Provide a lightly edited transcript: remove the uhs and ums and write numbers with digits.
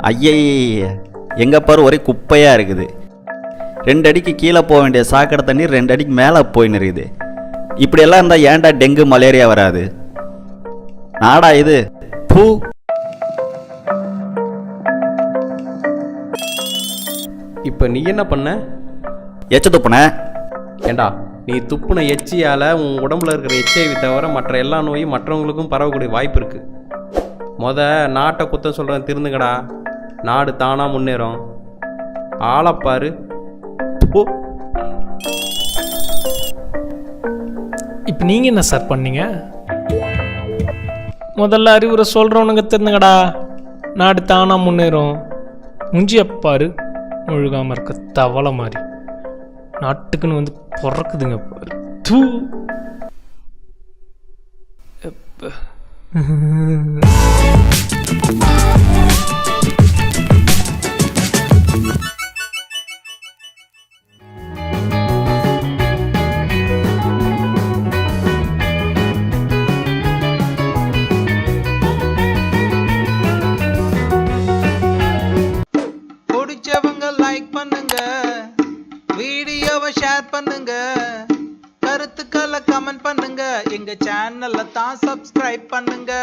ஐயய்ய, எங்கே பாரு ஒரே குப்பையாக இருக்குது. 2 அடிக்கு கீழே போக வேண்டிய சாக்கடை தண்ணீர் 2 அடிக்கு மேலே போயின்னு இருக்குது. இப்படியெல்லாம் இருந்தால் ஏன்டா டெங்கு மலேரியா வராது? நாடா இது? பூ. இப்போ நீ என்ன பண்ண? எச்ச துப்புன. ஏண்டா, நீ துப்புன எச்சியால் உன் உடம்புல இருக்கிற HIV தவிர மற்ற எல்லா நோயும் மற்றவங்களுக்கும் பரவக்கூடிய வாய்ப்பு இருக்குது. நாட்டை குத்தம் சொல்கிறேன், திருந்துங்கடா. நாடு தானாக முன்னேறும். ஆளப்பாரு. இப்போ நீங்கள் என்ன சார் பண்ணீங்க? முதல்ல அறிவுரை சொல்கிறவனுங்க திருந்துங்கடா, நாடு தானாக முன்னேறும். முஞ்சியப்பாரு முழுகாமல் இருக்க தவளை மாதிரி நாட்டுக்குன்னு வந்து பிறக்குதுங்க பாரு. தூ. பிடிச்சவங்க லைக் பண்ணுங்க, வீடியோவை ஷேர் பண்ணுங்க, கருத்துக்களை கமெண்ட் பண்ணுங்க, எங்க சேனலை தான் சப்ஸ்கிரைப் பண்ணுங்க.